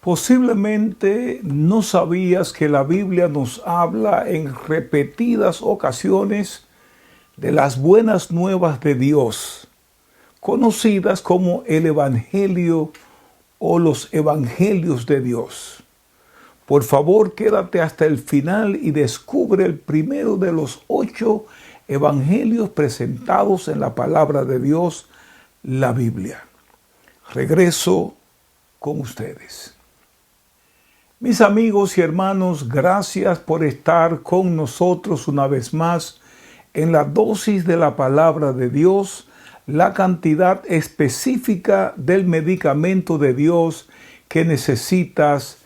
Posiblemente no sabías que la Biblia nos habla en repetidas ocasiones de las buenas nuevas de Dios, conocidas como el Evangelio o los Evangelios de Dios. Por favor, quédate hasta el final y descubre el primero de los 8 evangelios presentados en la palabra de Dios, la Biblia. Regreso con ustedes. Mis amigos y hermanos, gracias por estar con nosotros una vez más en la dosis de la palabra de Dios, la cantidad específica del medicamento de Dios que necesitas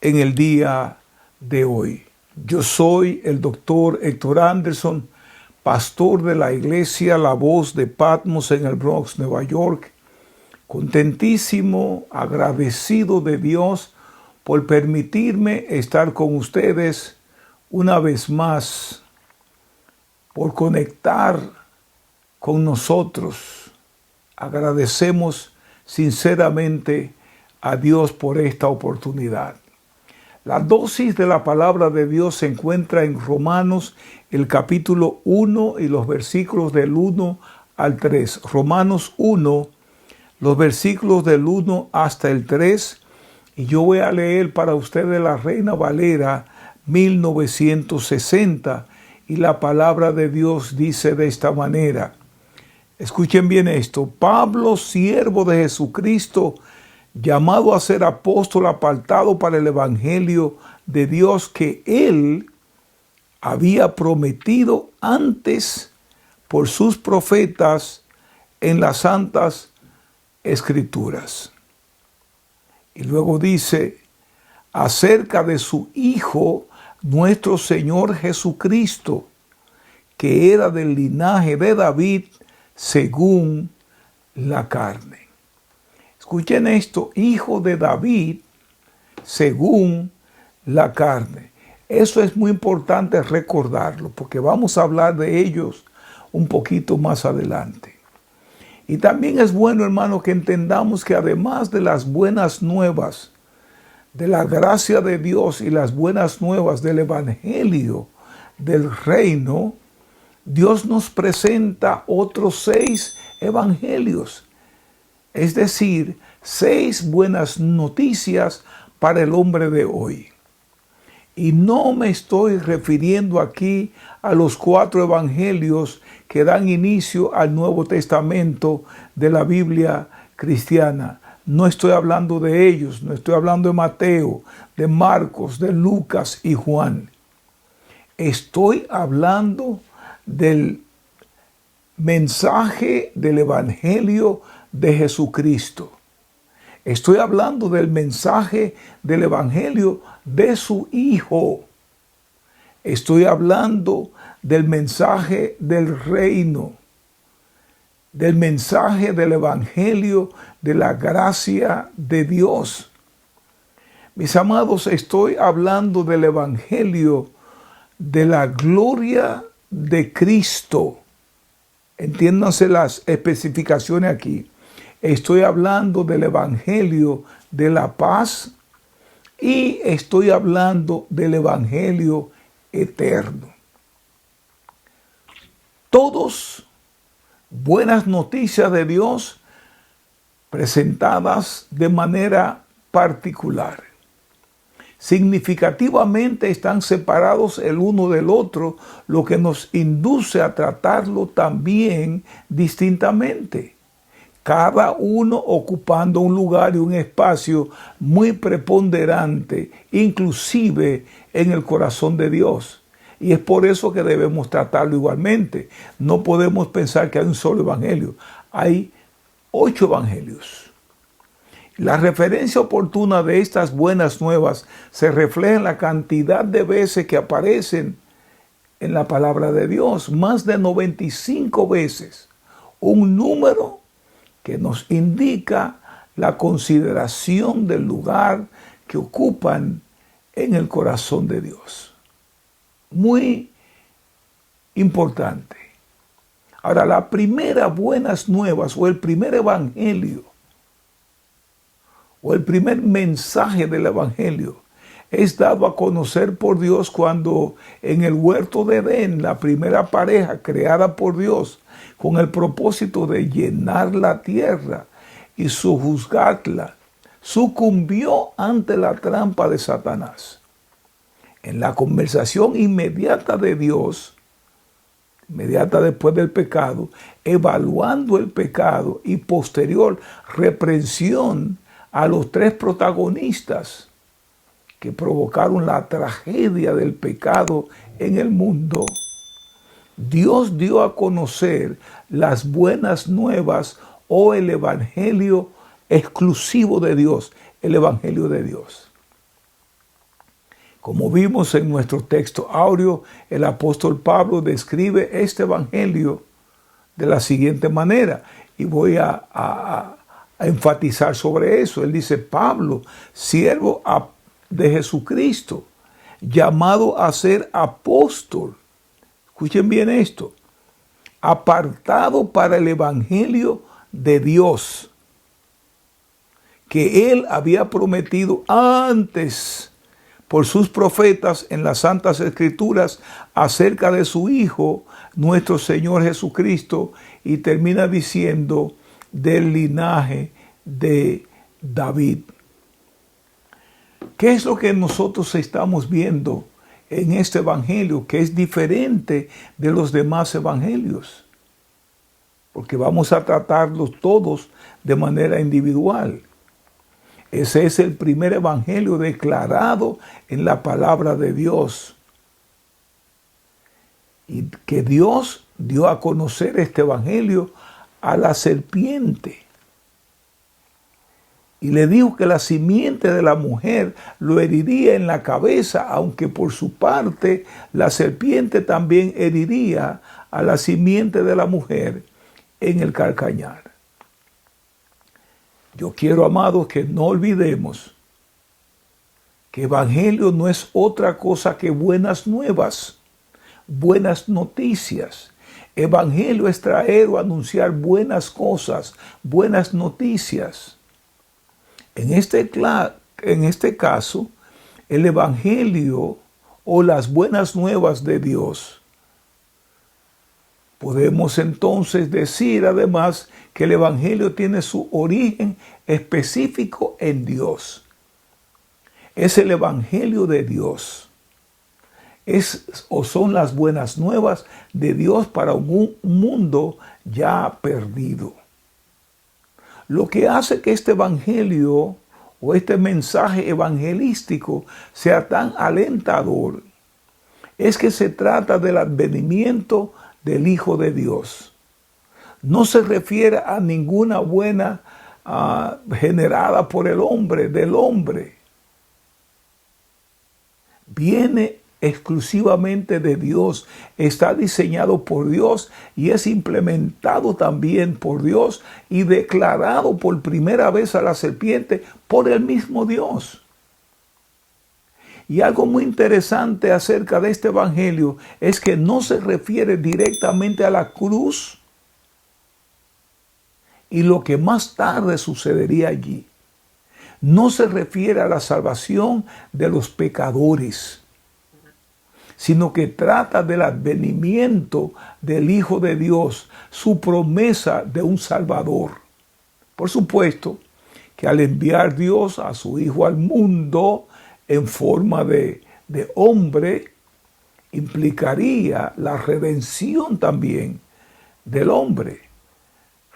en el día de hoy. Yo soy el doctor Héctor Anderson, pastor de la iglesia La Voz de Patmos en el Bronx, Nueva York, contentísimo, agradecido de Dios por permitirme estar con ustedes una vez más, por conectar con nosotros. Agradecemos sinceramente a Dios por esta oportunidad. La dosis de la palabra de Dios se encuentra en Romanos, el capítulo 1 y los versículos del 1 al 3. Romanos 1, los versículos del 1 hasta el 3. Y yo voy a leer para ustedes la Reina Valera 1960. Y la palabra de Dios dice de esta manera. Escuchen bien esto. Pablo, siervo de Jesucristo, llamado a ser apóstol, apartado para el Evangelio de Dios que él había prometido antes por sus profetas en las santas Escrituras. Y luego dice, acerca de su Hijo, nuestro Señor Jesucristo, que era del linaje de David según la carne. Escuchen esto, hijo de David según la carne. Eso es muy importante recordarlo, porque vamos a hablar de ellos un poquito más adelante. Y también es bueno, hermano, que entendamos que además de las buenas nuevas, de la gracia de Dios y las buenas nuevas del Evangelio del Reino, Dios nos presenta otros 6 evangelios. Es decir, 6 buenas noticias para el hombre de hoy. Y no me estoy refiriendo aquí a los 4 evangelios que dan inicio al Nuevo Testamento de la Biblia cristiana. No estoy hablando de ellos, no estoy hablando de Mateo, de Marcos, de Lucas y Juan. Estoy hablando del mensaje del Evangelio de Jesucristo. Estoy hablando del mensaje del Evangelio de su Hijo. Estoy hablando del mensaje del reino, del mensaje del Evangelio de la gracia de Dios. Mis amados, estoy hablando del Evangelio de la gloria de Cristo. Entiéndanse las especificaciones aquí. Estoy hablando del Evangelio de la paz y estoy hablando del Evangelio eterno. Todos buenas noticias de Dios presentadas de manera particular. Significativamente están separados el uno del otro, lo que nos induce a tratarlo también distintamente. Cada uno ocupando un lugar y un espacio muy preponderante, inclusive en el corazón de Dios. Y es por eso que debemos tratarlo igualmente. No podemos pensar que hay un solo evangelio. Hay 8 evangelios. La referencia oportuna de estas buenas nuevas se refleja en la cantidad de veces que aparecen en la palabra de Dios. Más de 95 veces. Un número que nos indica la consideración del lugar que ocupan en el corazón de Dios. Muy importante. Ahora, la primera buenas nuevas o el primer evangelio o el primer mensaje del Evangelio es dado a conocer por Dios cuando en el huerto de Edén, la primera pareja creada por Dios con el propósito de llenar la tierra y sojuzgarla, sucumbió ante la trampa de Satanás. En la conversación inmediata de Dios, inmediata después del pecado, evaluando el pecado y posterior reprensión a los tres protagonistas que provocaron la tragedia del pecado en el mundo, Dios dio a conocer las buenas nuevas o el evangelio exclusivo de Dios, el evangelio de Dios. Como vimos en nuestro texto áureo, el apóstol Pablo describe este evangelio de la siguiente manera, y voy a enfatizar sobre eso. Él dice: Pablo, siervo de Jesucristo, llamado a ser apóstol. Escuchen bien esto: apartado para el evangelio de Dios, que él había prometido antes por sus profetas en las Santas Escrituras acerca de su Hijo, nuestro Señor Jesucristo, y termina diciendo del linaje de David. ¿Qué es lo que nosotros estamos viendo en este evangelio que es diferente de los demás evangelios? Porque vamos a tratarlos todos de manera individual. Ese es el primer evangelio declarado en la palabra de Dios. Y que Dios dio a conocer este evangelio a la serpiente. Y le dijo que la simiente de la mujer lo heriría en la cabeza, aunque por su parte la serpiente también heriría a la simiente de la mujer en el calcañar. Yo quiero, amados, que no olvidemos que evangelio no es otra cosa que buenas nuevas, buenas noticias. Evangelio es traer o anunciar buenas cosas, buenas noticias. En este caso, el evangelio o las buenas nuevas de Dios. Podemos entonces decir además que el evangelio tiene su origen específico en Dios. Es el evangelio de Dios. Son las buenas nuevas de Dios para un mundo ya perdido. Lo que hace que este evangelio o este mensaje evangelístico sea tan alentador es que se trata del advenimiento del Hijo de Dios. No se refiere a ninguna buena generada por el hombre, del hombre. Viene exclusivamente de Dios, está diseñado por Dios y es implementado también por Dios y declarado por primera vez a la serpiente por el mismo Dios. Y algo muy interesante acerca de este evangelio es que no se refiere directamente a la cruz y lo que más tarde sucedería allí. No se refiere a la salvación de los pecadores, sino que trata del advenimiento del Hijo de Dios, su promesa de un Salvador. Por supuesto que al enviar Dios a su Hijo al mundo en forma de hombre, implicaría la redención también del hombre,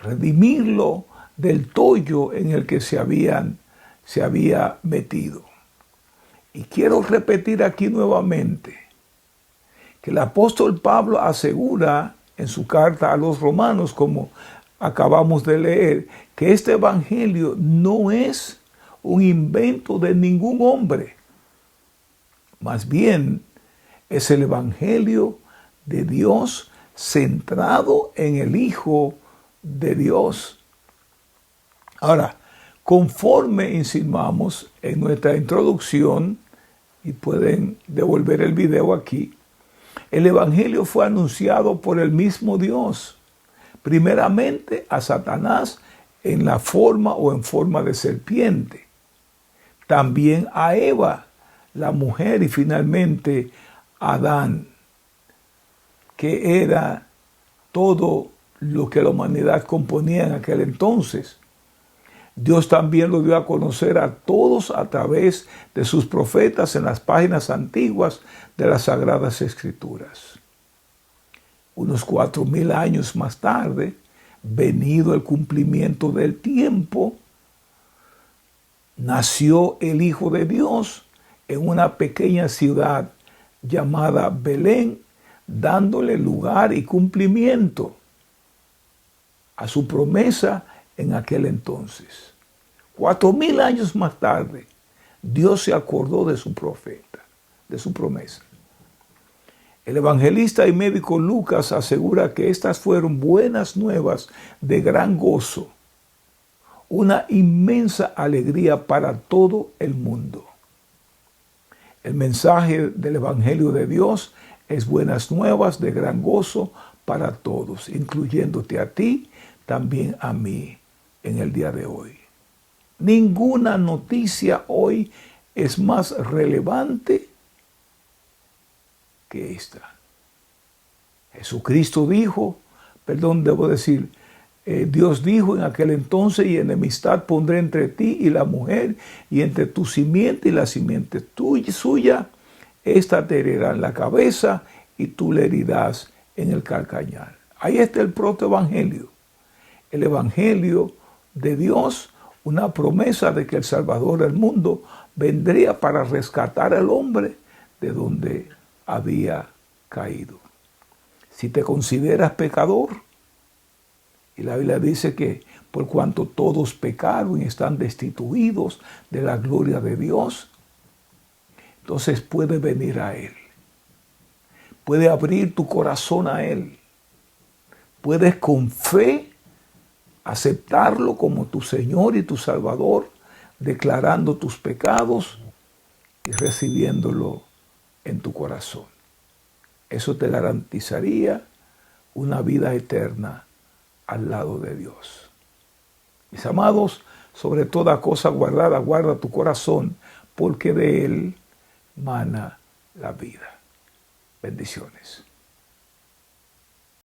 redimirlo del tollo en el que se había metido. Y quiero repetir aquí nuevamente que el apóstol Pablo asegura en su carta a los romanos, como acabamos de leer, que este evangelio no es un invento de ningún hombre. Más bien, es el evangelio de Dios centrado en el Hijo de Dios. Ahora, conforme insinuamos en nuestra introducción, y pueden devolver el video aquí, el evangelio fue anunciado por el mismo Dios, primeramente a Satanás en la forma o en forma de serpiente. también a Eva, la mujer, y finalmente a Adán, que era todo lo que la humanidad componía en aquel entonces. Dios también lo dio a conocer a todos a través de sus profetas en las páginas antiguas de las Sagradas Escrituras. Unos 4000 años más tarde, venido el cumplimiento del tiempo, nació el Hijo de Dios en una pequeña ciudad llamada Belén, dándole lugar y cumplimiento a su promesa en aquel entonces. 4000 años más tarde, Dios se acordó de su profeta, de su promesa. El evangelista y médico Lucas asegura que estas fueron buenas nuevas de gran gozo, una inmensa alegría para todo el mundo. El mensaje del Evangelio de Dios es buenas nuevas de gran gozo para todos, incluyéndote a ti, también a mí en el día de hoy. Ninguna noticia hoy es más relevante que esta. Jesucristo dijo, Dios dijo en aquel entonces: y enemistad pondré entre ti y la mujer, y entre tu simiente y la simiente suya, esta te herirá en la cabeza y tú le herirás en el calcañar. Ahí está el protoevangelio, el evangelio de Dios, una promesa de que el Salvador del mundo vendría para rescatar al hombre de donde había caído. Si te consideras pecador, y la Biblia dice que por cuanto todos pecaron y están destituidos de la gloria de Dios, entonces puedes venir a Él. Puedes abrir tu corazón a Él. Puedes con fe aceptarlo como tu Señor y tu Salvador, declarando tus pecados y recibiéndolo en tu corazón. Eso te garantizaría una vida eterna al lado de Dios. Mis amados, sobre toda cosa guardada, guarda tu corazón, porque de él mana la vida. Bendiciones.